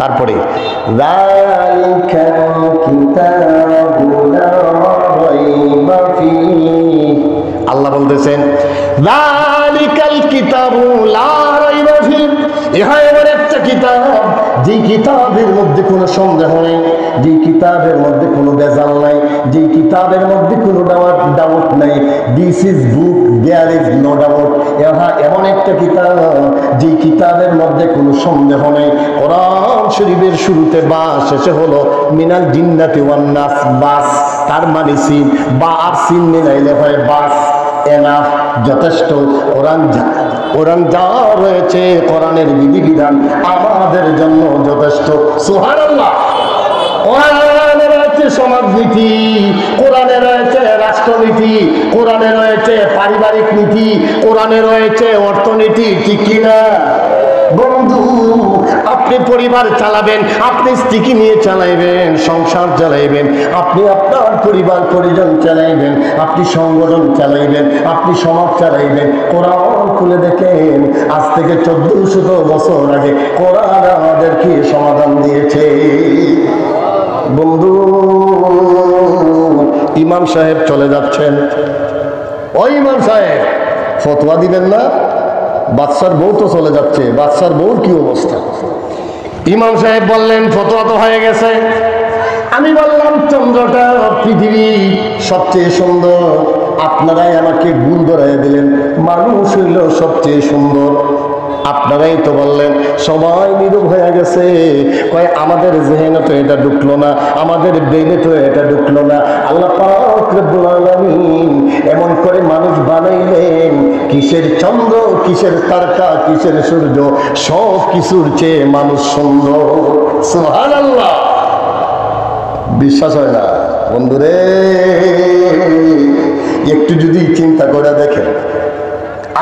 তারপরে যালিকাল কিতাবু লা রাইবা ফীহি, আল্লাহ বলতেছেন যালিকাল কিতাবু লা রাইবা ফীহি, ইহা এমন একটা কিতাব যে কিতাবের মধ্যে কোনো সন্দেহ নেই, যে কিতাবের মধ্যে কোনো ভেজাল নাই, যে কিতাবের মধ্যে কোনো ডাউট নাই। This is book, there is no doubt. ইহা এমন একটা কিতাব যে কিতাবের মধ্যে কোনো সন্দেহ নেই। কোরআন শরীফের শুরুতে বা শেষে হলো মিনাল জিন্নাতি ওয়ান নাস, বাস। তার মানে সিন বা আর সিন মিলাইলে হয় বাস, এনাফ, যথেষ্ট। কোরআন যা রয়েছে, কোরআনের বিধিবিধান আমাদের জন্য যথেষ্ট। সুবহানাল্লাহ। কোরআনে রয়েছে সমাজনীতি, কোরআনে রয়েছে রাষ্ট্রনীতি, কোরআনে রয়েছে পারিবারিক নীতি, কোরআনে রয়েছে অর্থনীতি, ঠিক কিনা বন্ধু? আপনি পরিবার চালাবেন, আপনি স্ত্রীকে নিয়ে চালাইবেন, সংসার চালাইবেন, আপনি আপনার পরিবার পরিজন চালাইবেন, আপনি সংগঠন চালাইবেন, আপনি সমাজ চালাইবেন। কোরআন খুলে দেখেন, আজ থেকে 1400 বছর আগে কোরআন আমাদেরকে সমাধান দিয়েছে। বন্ধু, ইমাম সাহেব চলে যাচ্ছেন, ওই ইমাম সাহেব ফতোয়া দিবেন না? বাদশার বউ তো চলে যাচ্ছে, বাদশার বউর কি অবস্থা? ইমাম সাহেব বললেন ফতোয়া তো হয়ে গেছে। আমি বললাম চন্দ্রটা পৃথিবী সবচেয়ে সুন্দর, আপনারাই আমাকে ভুল ধরাইয়া দিলেন, মানুষ হইল সবচেয়ে সুন্দর। আপনারাই তো বললেন, সবাই নীরব হয়ে গেছে। কয় আমাদের জেহেনে তো এটা ঢুকলো না, আমাদের ব্রেনে তো এটা ঢুকলো না। আল্লাহ পাক রব্বুল আলামিন এমন করে মানুষ বানাইলেন, কিসের চন্দ্র, কিসের তারকা, কিসের সূর্য, সব কিছুর চেয়ে মানুষ সুন্দর। সুবহানাল্লাহ। বিশ্বাস হয় না বন্ধুরে? একটু যদি চিন্তা করে দেখেন,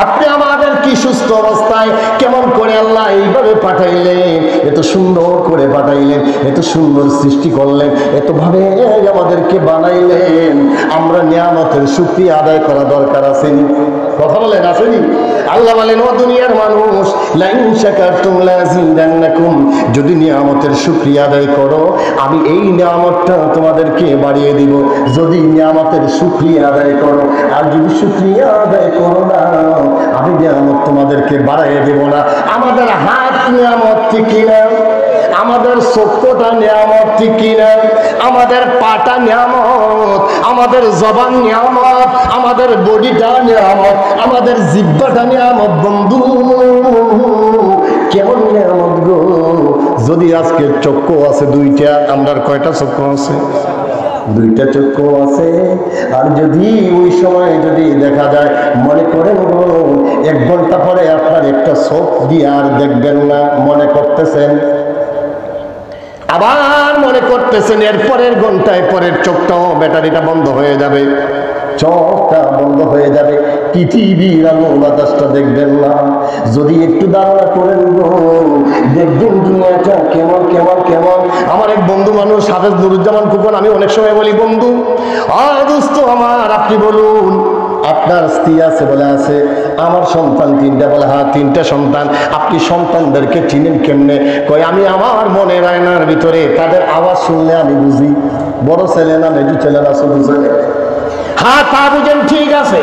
আপনি আমাদের কি সুস্থ অবস্থায় কেমন করে আল্লাহ এইভাবে পাঠাইলেন, এত সুন্দর করে পাঠাইলেন, এত সুন্দর সৃষ্টি করলেন, এত ভাবে আমাদেরকে বানাইলেন। আমরা নিয়ামতের শুকরিয়া আদায় করা দরকার আসেনি? কথা বলেন, আসেনি? আল্লাহ বলেন, ও দুনিয়ার মানুষ, লাইন শাকারতুম লাযিদান্নাকুম, যদি নিয়ামতের শুকরিয়া আদায় করো আমি এই নিয়ামতটা তোমাদেরকে বাড়িয়ে দিব। যদি নিয়ামতের শুকরিয়া আদায় করো, আর যদি শুকরিয়া আদায় করো না, আমি নিয়ামত তোমাদেরকে বাড়াইয়ে দেব না। আমাদের হাত নিয়ামত, ঠিক কিনা? আমাদের চক্ষুটা নিয়ামত, ঠিক কিনা? আমাদের পাটা নিয়ামত, আমাদের জবান নিয়ামত, আমাদের বডিটা নিয়ামত, আমাদের জিহ্বাটা নিয়ামত। বন্ধু, কেমন নিয়ামত গো! যদি আজকে চক্ষু আছে দুইটা, আমরা কয়টা চক্ষু আছে? দুইটা চক্ষু আছে। আর যদি ওই সময় যদি দেখা যায়, মনে করেন গো 1 ঘন্টা পরে আপনার একটা চোখ দিয়ে আর দেখবেন না, মনে করতেছেন, আবার মনে করতেছেন, এর পরের ঘন্টায় পরের চোখটাও ব্যাটারিটা বন্ধ হয়ে যাবে, চোখটা বন্ধ হয়ে যাবে, পৃথিবীর আলো বাতাসটা দেখবেন না। যদি একটু ধারণা করেন গো, দেখবেন দুনিয়াটা কেমন কেমন কেমন। আমার এক বন্ধু মানুষ হাফেজ নুরুজ্জামান খোকন, আমি অনেক সময় বলি, বন্ধু দোস্ত আমার, আপনি বলুন আপনার স্ত্রী আছে? বলে আছে। আমার সন্তান 3টা? বলে হ্যাঁ 3টা সন্তান। আপনি সন্তানদেরকে চিনেন কেমনে? কয় আমি আমার মনের আয়নার ভিতরে তাদের আওয়াজ শুনলে আমি বুঝি। বড় ছেলে না মেজু ছেলে না ছোট ছেলে? হ্যাঁ তা বুঝেন, ঠিক আছে।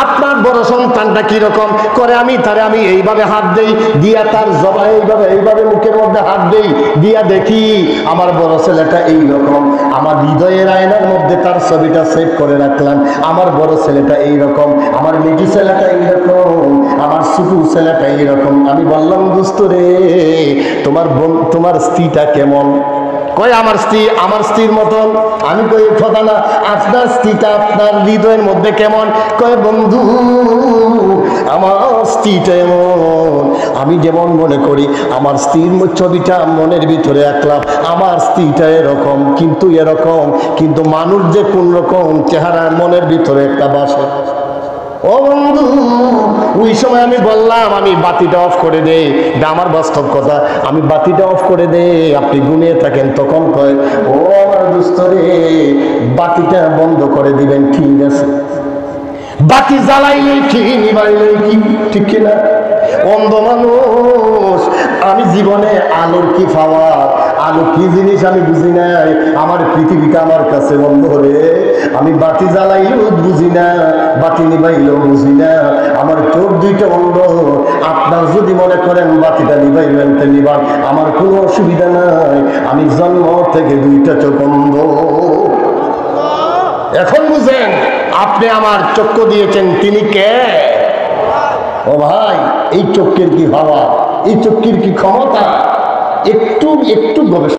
আপনার বড় সন্তানটা কিরকম করে? আমি এইভাবে হাত দেই, দিয়া তার জবা এইভাবে মুখের মধ্যে হাত দেই, দিয়া দেখি আমার বড় ছেলেটা এইরকম। আমার হৃদয়ের আয়নার মধ্যে তার ছবিটা সেভ করে রাখলাম। আমার বড় ছেলেটা এইরকম, আমার মেজি ছেলেটা এইরকম, আমার ছোট ছেলেটা এইরকম। আমি বললাম, দোস্ত রে, তোমার স্ত্রীটা কেমন? কয় আমার স্ত্রীর মতন। আমি কই কথা না, আপনার স্ত্রীটা আপনার হৃদয়ের মধ্যে কেমন? কয় বন্ধু, আমার স্ত্রীটা এমন, আমি যেমন মনে করি আমার স্ত্রীর ছবিটা মনের ভিতরে আঁকলাম, আমার স্ত্রীটা এরকম, কিন্তু মানুষ যে কোন রকম চেহারা মনের ভিতরে একটা বাসে। ও বন্ধু, ওই সময় আমি বললাম, আমি বাতিটা অফ করে দেই, এটা আমার বাস্তব কথা, আমি বাতিটা অফ করে দেই, আপনি ঘুমিয়ে থাকেন। তখন কয়, ও আমার দোস্ত রে, বাতিটা বন্ধ করে দিবেন, ঠিক আছে। বাতি জ্বালাইলেই কি নিবাইলেই কি, ঠিক কিনা? অন্ধ মানুষ, আমি জীবনে আলোর কি পাওয়া, আলো কি জিনিস আমি বুঝি নাই। আমার পৃথিবীটা আমার কাছে বন্ধ রে, আমি বাতি জ্বালাইলেও বুঝি না, বাতি নিবাইলেও বুঝি না, আমার চোখ দুইটা অন্ধ। আপনার যদি মনে করেন বাতিটা নিবাইবেন তো নিবান, আমার কোনো অসুবিধা নাই, আমি জন্ম থেকে দুইটা চোখ অন্ধ। এখন বুঝেন, আপনি আমার চক্ষু দিয়েছেন, তিনি কে? ও ভাই, এই চক্ষের কি ভাবা, এই চক্ষের কি ক্ষমতা, একটু একটু গবেষণা